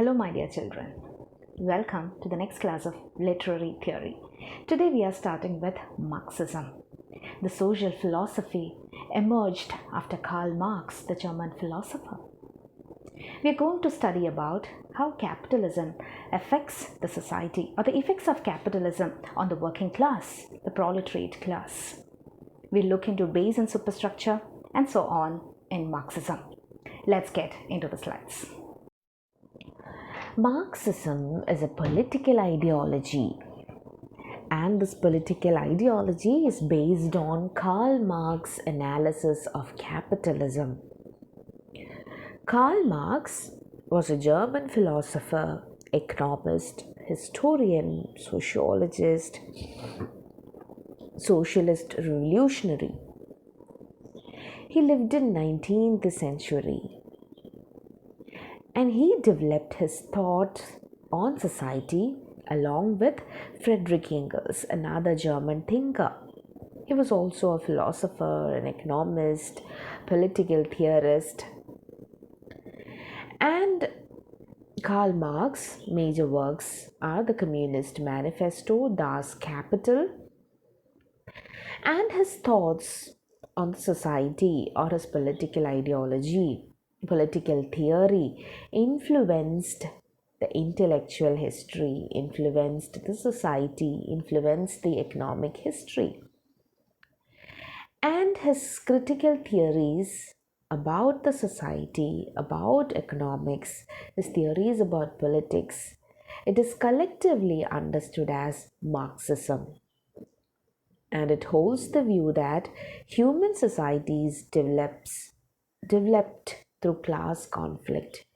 Hello, my dear children. Welcome to the next class of literary theory. Today we are starting with Marxism. The social philosophy emerged after Karl Marx, the German philosopher. We are going to study about how capitalism affects the society, or the effects of capitalism on the working class, the proletariat class. We'll look into base and superstructure and so on in Marxism. Let's get into the slides. Marxism is a political ideology, and this political ideology is based on Karl Marx's analysis of capitalism. Karl Marx was a German philosopher, economist, historian, sociologist, socialist revolutionary. He lived in 19th century. And he developed his thought on society along with Friedrich Engels, another German thinker. He was also a philosopher, an economist, political theorist. And Karl Marx's major works are the Communist Manifesto, Das Kapital, and his thoughts on the society or his political ideology. Political theory influenced the intellectual history, influenced the society, influenced the economic history. And his critical theories about the society, about economics, his theories about politics, it is collectively understood as Marxism. And it holds the view that human societies developed through class conflict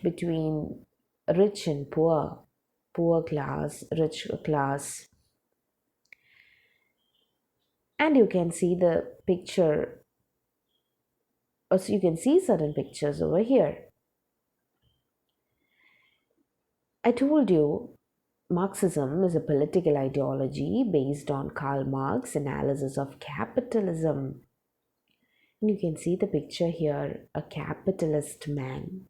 between rich and poor class, rich class. And you can see the picture, or so you can see certain pictures over here. I told you Marxism is a political ideology based on Karl Marx's analysis of capitalism. And you can see the picture here, a capitalist man,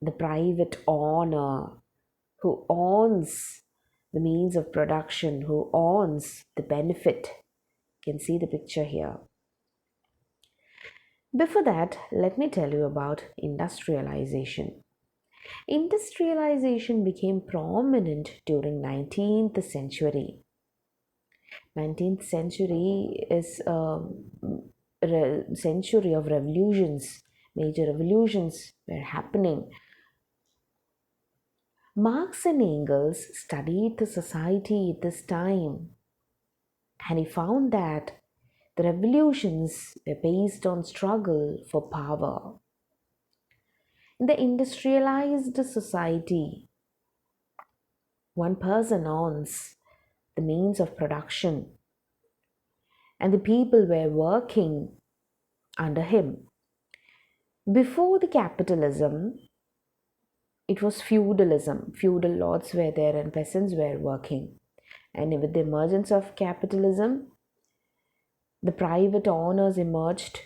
the private owner who owns the means of production, who owns the benefit. You can see the picture here. Before that, let me tell you about industrialization. Industrialization became prominent during 19th century. 19th century is a century of revolutions. Major revolutions were happening. Marx and Engels studied the society at this time, and he found that the revolutions were based on struggle for power. In the industrialized society, one person owns the means of production, and the people were working under him. Before the capitalism, it was feudalism. Feudal lords were there and peasants were working. And with the emergence of capitalism, the private owners emerged,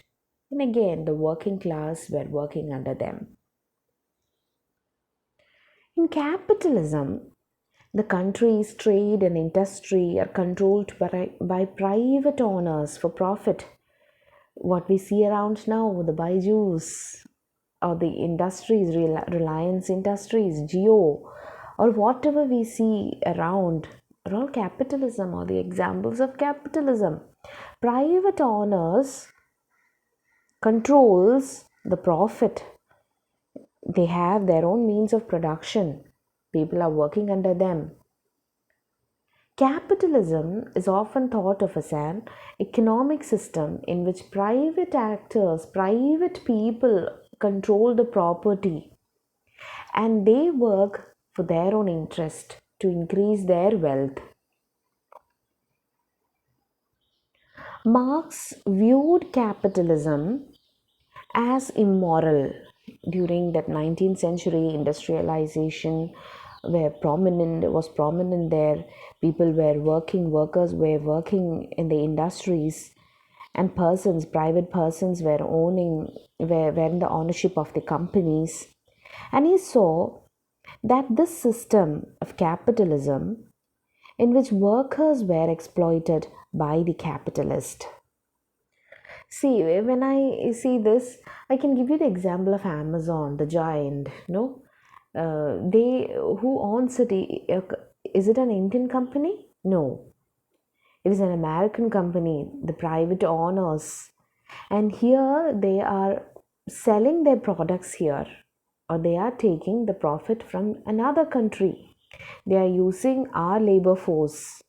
and again the working class were working under them. In capitalism, the country's trade and industry are controlled by private owners for profit. What we see around now, the Baijus, or the industries, Reliance Industries, Geo, or whatever we see around, are all capitalism or the examples of capitalism. Private owners controls the profit. They have their own means of production. People are working under them. Capitalism is often thought of as an economic system in which private actors, private people control the property, and they work for their own interest to increase their wealth. Marx viewed capitalism as immoral. During that 19th century, industrialization was prominent there. People were working, workers were working in the industries, and private persons were in the ownership of the companies. And he saw that this system of capitalism, in which workers were exploited by the capitalist. See, when I see this, I can give you the example of Amazon, the giant. No, they who owns it? Is it an Indian company? No, it is an American company. The private owners, and here they are selling their products here, or they are taking the profit from another country. They are using our labor force.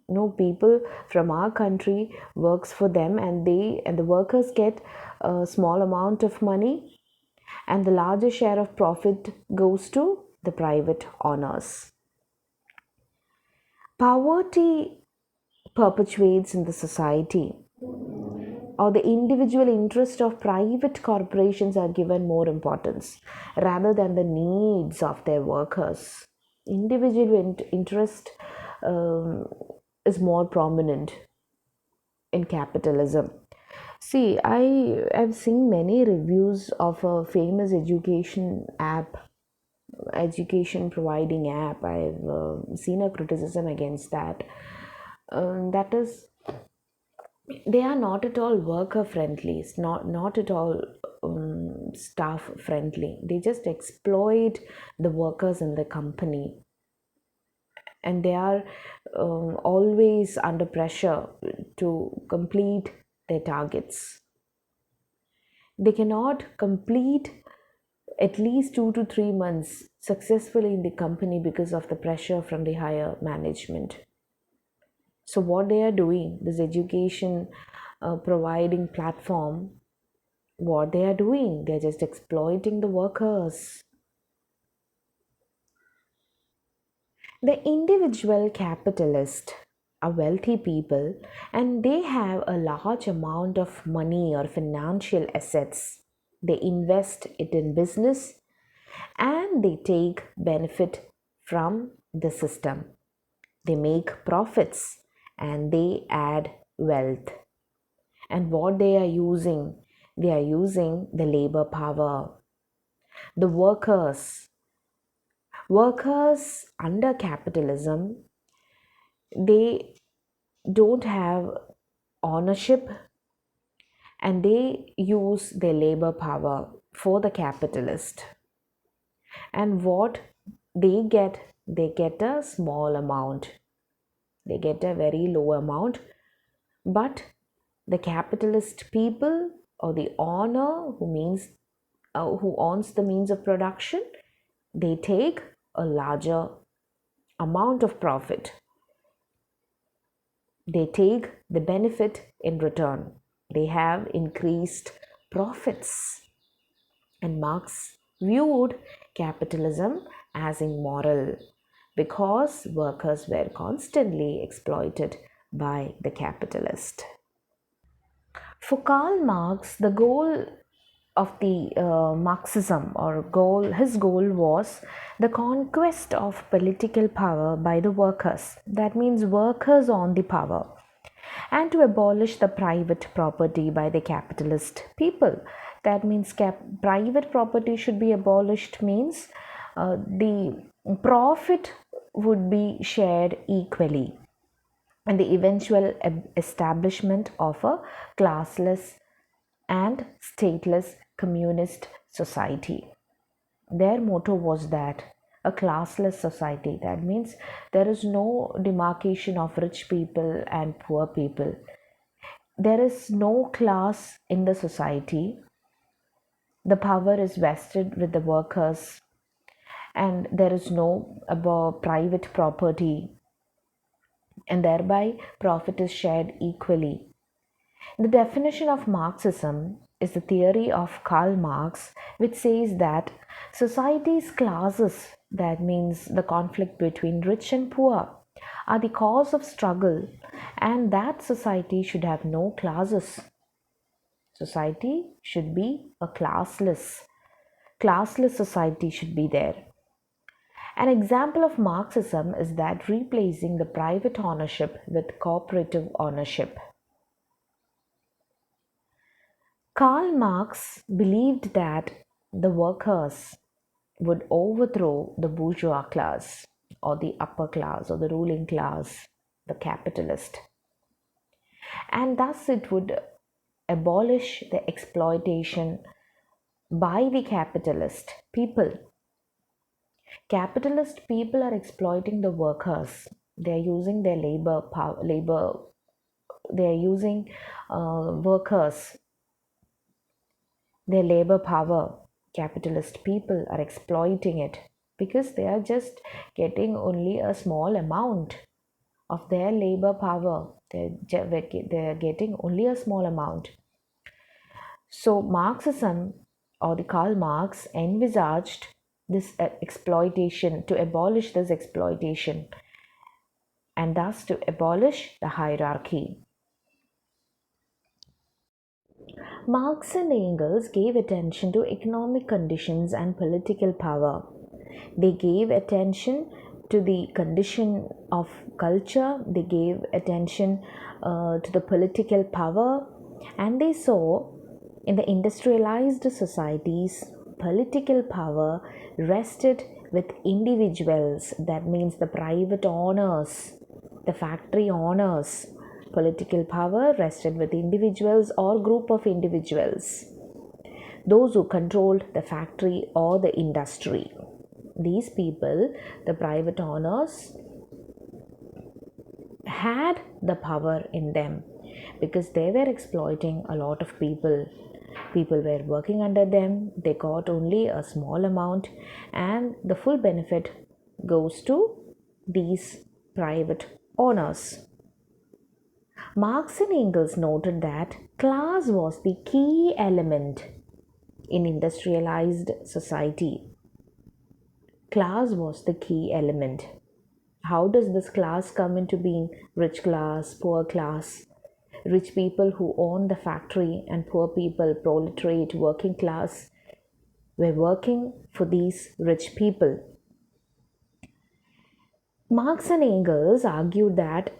No, people from our country works for them, and the workers get a small amount of money, and the larger share of profit goes to the private owners. Poverty perpetuates in the society, or the individual interest of private corporations are given more importance rather than the needs of their workers. Individual interest um, is more prominent in capitalism. See, have seen many reviews of a famous education providing app. I've seen a criticism against that. That is, they are not at all worker friendly. It's not at all staff friendly. They just exploit the workers in the company, and they are always under pressure to complete their targets. They cannot complete at least 2 to 3 months successfully in the company because of the pressure from the higher management. So, what they are doing, this education providing platform, what they are doing, they're just exploiting the workers. The individual capitalist are wealthy people, and they have a large amount of money or financial assets. They invest it in business, and they take benefit from the system. They make profits, and they add wealth. And what they are using? They are using the labor power. The workers under capitalism, they don't have ownership, and they use their labor power for the capitalist. And what they get a small amount, they get a very low amount, but the capitalist people, or the owner who owns the means of production, they take a larger amount of profit. They take the benefit in return. They have increased profits. And Marx viewed capitalism as immoral because workers were constantly exploited by the capitalist. For Karl Marx, the goal of the Marxism, or his goal was the conquest of political power by the workers. That means workers own the power, and to abolish the private property by the capitalist people. That means private property should be abolished, means the profit would be shared equally, and the eventual establishment of a classless and stateless communist society. Their motto was that a classless society, that means there is no demarcation of rich people and poor people. There is no class in the society. The power is vested with the workers, and there is no about private property, and thereby profit is shared equally. The definition of Marxism is the theory of Karl Marx, which says that society's classes, that means the conflict between rich and poor, are the cause of struggle, and that society should have no classes. Society should be a classless society should be there. An example of Marxism is that replacing the private ownership with cooperative ownership. Karl Marx believed that the workers would overthrow the bourgeois class or the upper class or the ruling class, the capitalist, and thus it would abolish the exploitation by the capitalist people. Capitalist people are exploiting the workers. They are using their labor. They are using workers, their labor power. Capitalist people are exploiting it because they are just getting only a small amount of their labor power. They're getting only a small amount. So Marxism or the Karl Marx envisaged this exploitation, to abolish this exploitation, and thus to abolish the hierarchy. Marx and Engels gave attention to economic conditions and political power. They gave attention to the condition of culture, they gave attention to the political power, and they saw in the industrialized societies, political power rested with individuals. That means the private owners, the factory owners. Political power rested with individuals or group of individuals, those who controlled the factory or the industry. These people, the private owners, had the power in them because they were exploiting a lot of people. People were working under them, they got only a small amount, and the full benefit goes to these private owners. Marx and Engels noted that class was the key element in industrialized society. Class was the key element. How does this class come into being? Rich class, poor class. Rich people who own the factory and poor people, proletariat, working class, were working for these rich people. Marx and Engels argued that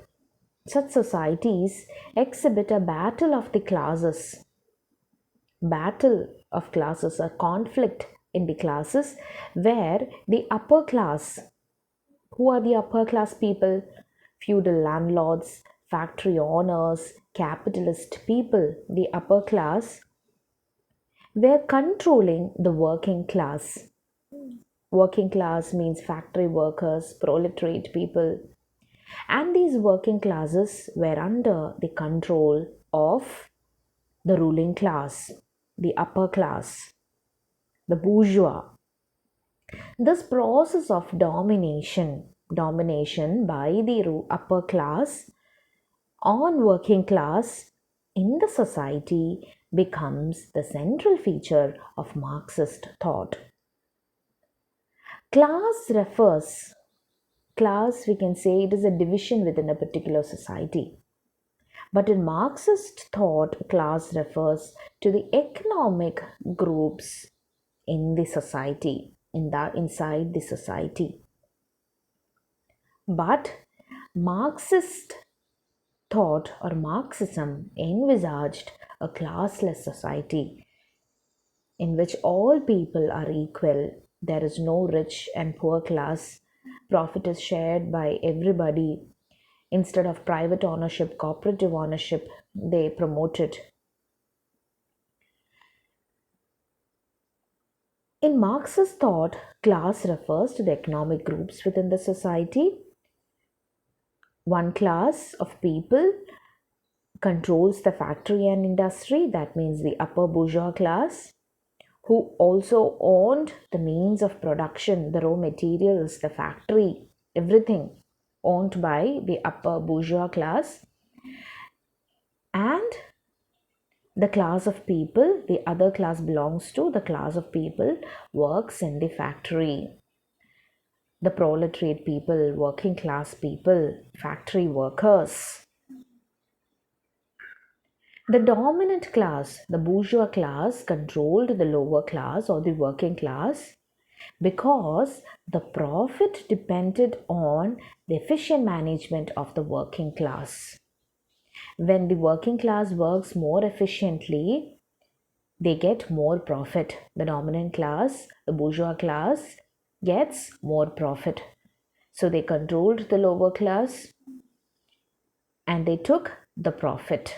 such societies exhibit a battle of the classes. Battle of classes, a conflict in the classes where the upper class, who are the upper class people? Feudal landlords, factory owners, capitalist people, the upper class, were controlling the working class. Working class means factory workers, proletariat people, and these working classes were under the control of the ruling class, the upper class, the bourgeois. This process of domination by the upper class on working class in the society becomes the central feature of Marxist thought. Class, we can say it is a division within a particular society. But in Marxist thought, class refers to the economic groups in the society, inside the society. But Marxist thought or Marxism envisaged a classless society in which all people are equal. There is no rich and poor class. Profit is shared by everybody. Instead of private ownership, cooperative ownership, they promoted. In Marxist thought, class refers to the economic groups within the society. One class of people controls the factory and industry, that means the upper bourgeois class, who also owned the means of production, the raw materials, the factory, everything owned by the upper bourgeois class. And the class of people, the other class belongs to the class of people works in the factory. The proletariat people, working class people, factory workers. The dominant class, the bourgeois class, controlled the lower class or the working class because the profit depended on the efficient management of the working class. When the working class works more efficiently, They get more profit. The dominant class, the bourgeois class, gets more profit. So they controlled the lower class and they took the profit.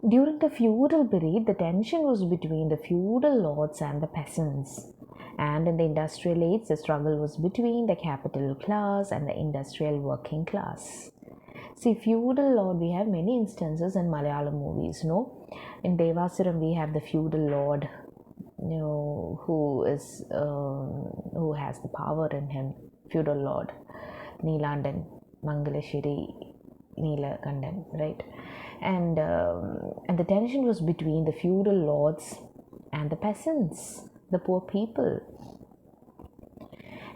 During the feudal period, the tension was between the feudal lords and the peasants. And in the industrial age, the struggle was between the capital class and the industrial working class. See, feudal lord, we have many instances in Malayalam movies, no? In Devasuram, we have the feudal lord, who has the power in him, feudal lord, Neelandan, Mangalashiri, Neelakandan, right? And the tension was between the feudal lords and the peasants, the poor people.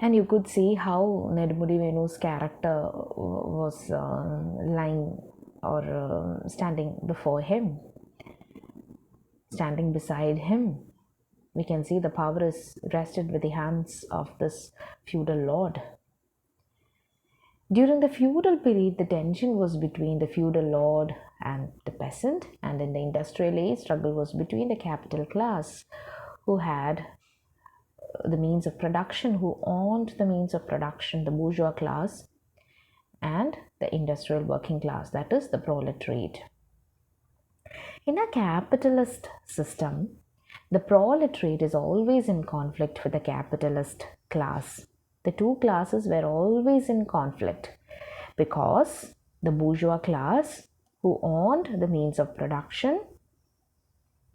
And you could see how Nedumudi Venu's character was lying or standing before him, standing beside him. We can see the power is rested with the hands of this feudal lord. During the feudal period, the tension was between the feudal lord and the peasant, and in the industrial age, struggle was between the capital class, who had the means of production, who owned the means of production, the bourgeois class, and the industrial working class, that is the proletariat. In a capitalist system, the proletariat is always in conflict with the capitalist class. The two classes were always in conflict because the bourgeois class, who owned the means of production,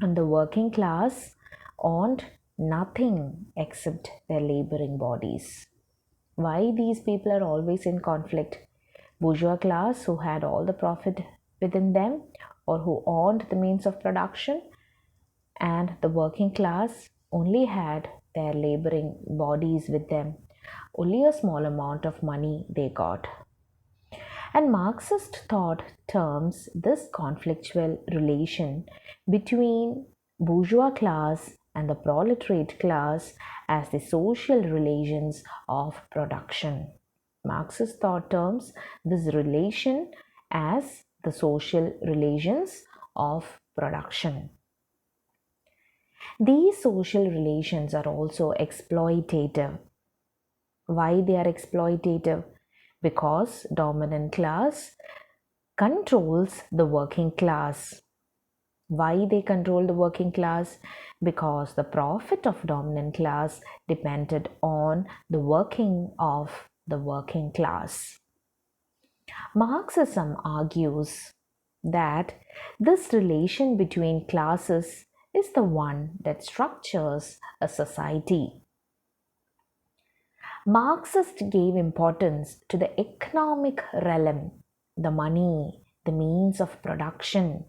and the working class owned nothing except their laboring bodies. Why these people are always in conflict? Bourgeois class, who had all the profit within them or who owned the means of production, and the working class only had their laboring bodies with them. Only a small amount of money they got. And Marxist thought terms this conflictual relation between bourgeois class and the proletariat class as the social relations of production. Marxist thought terms this relation as the social relations of production. These social relations are also exploitative. Why they are exploitative? Because dominant class controls the working class. Why they control the working class? Because the profit of dominant class depended on the working of the working class. Marxism argues that this relation between classes is the one that structures a society. Marxists gave importance to the economic realm, the money, the means of production.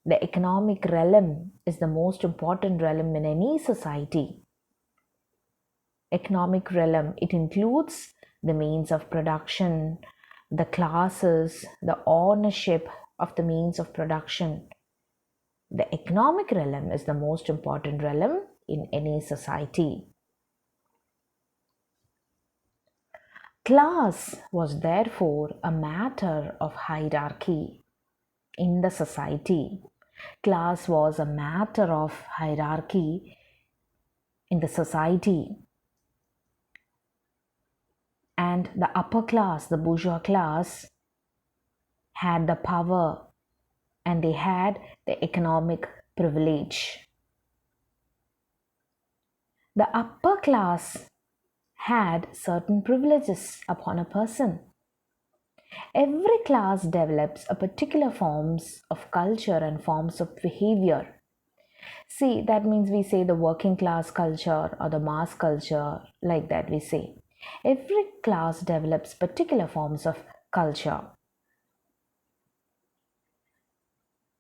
The economic realm is the most important realm in any society. Economic realm, it includes the means of production, the classes, the ownership of the means of production. The economic realm is the most important realm in any society. Class was therefore a matter of hierarchy in the society. Class was a matter of hierarchy in the society. And the upper class, the bourgeois class, had the power and they had the economic privilege. The upper class had certain privileges upon a person. Every class develops a particular forms of culture and forms of behavior. See, that means we say the working class culture or the mass culture, like that we say. Every class develops particular forms of culture.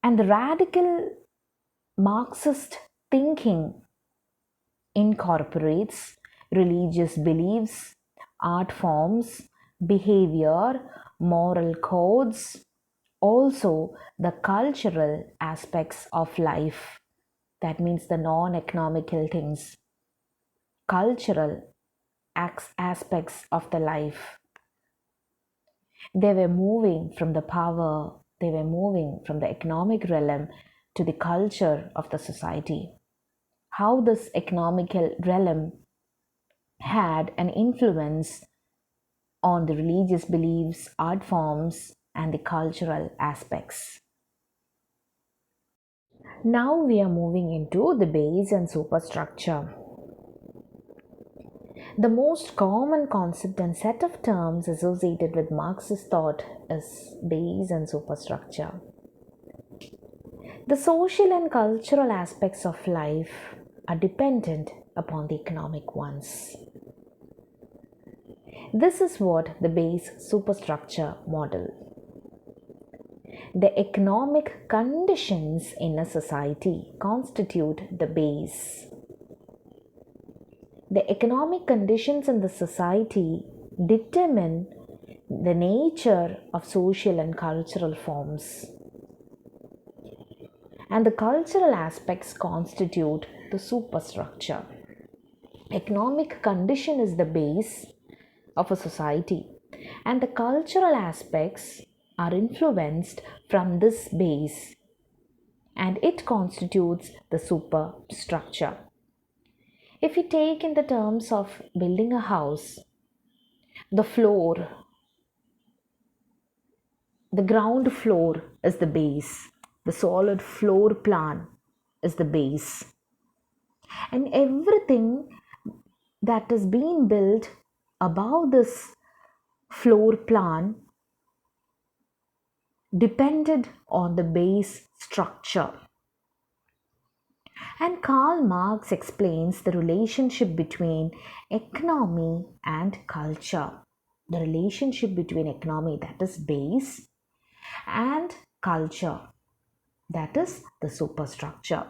And the radical Marxist thinking incorporates religious beliefs, art forms, behavior, moral codes, also the cultural aspects of life. That means the non-economical things, cultural aspects of the life. They were moving from the power, they were moving from the economic realm to the culture of the society, how this economical realm had an influence on the religious beliefs, art forms, and the cultural aspects. Now we are moving into the base and superstructure. The most common concept and set of terms associated with Marxist thought is base and superstructure. The social and cultural aspects of life are dependent upon the economic ones. This is what the base superstructure model. The economic conditions in a society constitute the base. The economic conditions in the society determine the nature of social and cultural forms. And the cultural aspects constitute the superstructure. Economic condition is the base of a society, and the cultural aspects are influenced from this base, and it constitutes the superstructure. If we take in the terms of building a house, the floor, the ground floor is the base, the solid floor plan is the base, and everything that is being built above this floor plan depended on the base structure. And Karl Marx explains the relationship between economy and culture. The relationship between economy, that is base, and culture, that is the superstructure.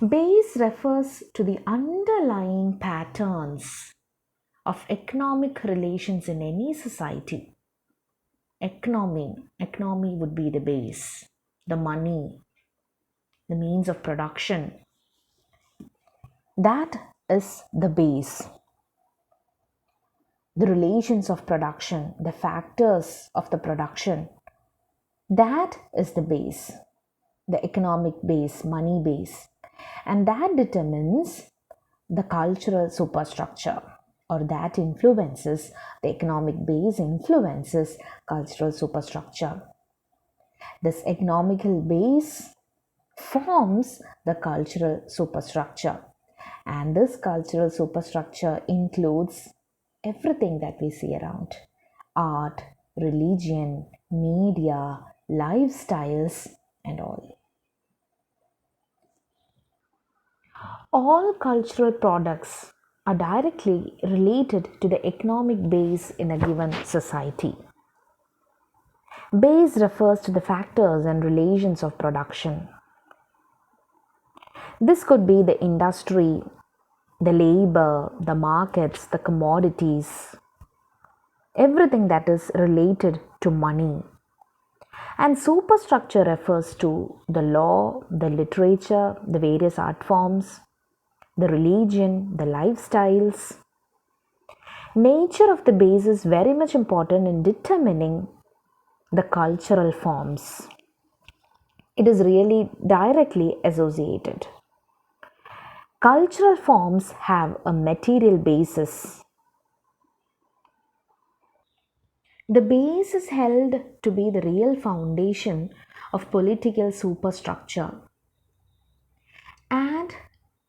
Base refers to the underlying patterns of economic relations in any society. Economy would be the base, the money, the means of production. That is the base. The relations of production, the factors of the production, that is the base, the economic base, money base. And that determines the cultural superstructure, or that influences the economic base, influences cultural superstructure. This economical base forms the cultural superstructure, and this cultural superstructure includes everything that we see around: art, religion, media, lifestyles, and all. All cultural products are directly related to the economic base in a given society. Base refers to the factors and relations of production. This could be the industry, the labor, the markets, the commodities, everything that is related to money. And superstructure refers to the law, the literature, the various art forms, the religion, the lifestyles. Nature of the base is very much important in determining the cultural forms. It is really directly associated. Cultural forms have a material basis. The base is held to be the real foundation of political superstructure, and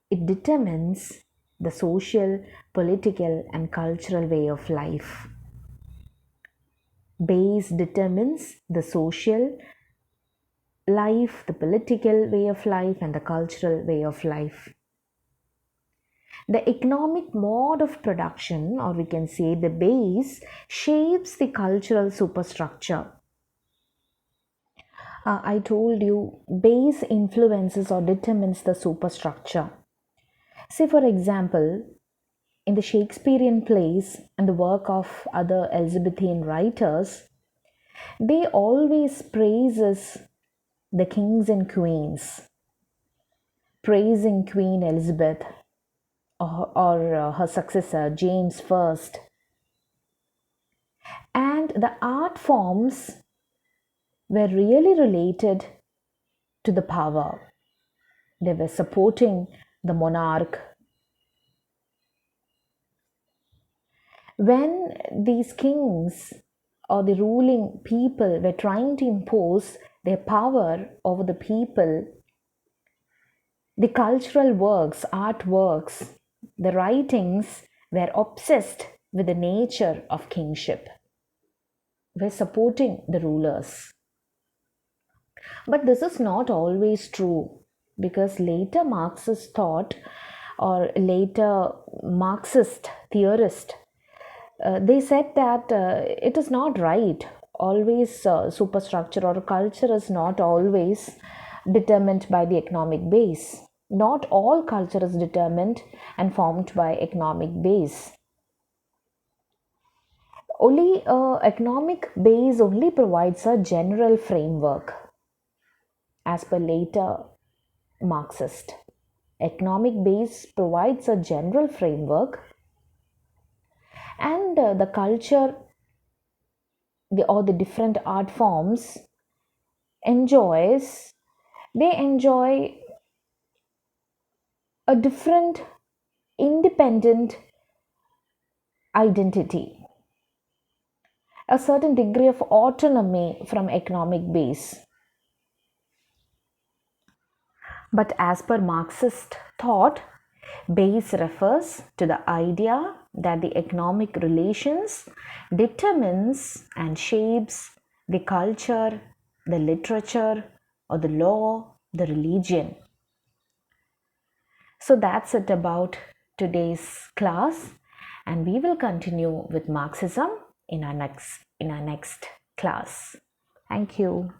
it determines the social, political, and cultural way of life. Base determines the social life, the political way of life, and the cultural way of life. The economic mode of production, or we can say the base, shapes the cultural superstructure. I told you, base influences or determines the superstructure. Say, for example, in the Shakespearean plays and the work of other Elizabethan writers, they always praises the kings and queens, praising Queen Elizabeth or her successor James I. And the art forms were really related to the power. They were supporting the monarch. When these kings or the ruling people were trying to impose their power over the people, the cultural works, artworks, the writings were obsessed with the nature of kingship, were supporting the rulers. But this is not always true, because later Marxist thought or later Marxist theorist, they said that it is not right. Always superstructure or culture is not always determined by the economic base. Not all culture is determined and formed by economic base. Only economic base only provides a general framework, as per later Marxist. Economic base provides a general framework, and the culture or the different art forms enjoys they enjoy a different independent identity, a certain degree of autonomy from economic base. But as per Marxist thought, base refers to the idea that the economic relations determines and shapes the culture, the literature, or the law, the religion. So that's it about today's class, and we will continue with Marxism in our next class. Thank you.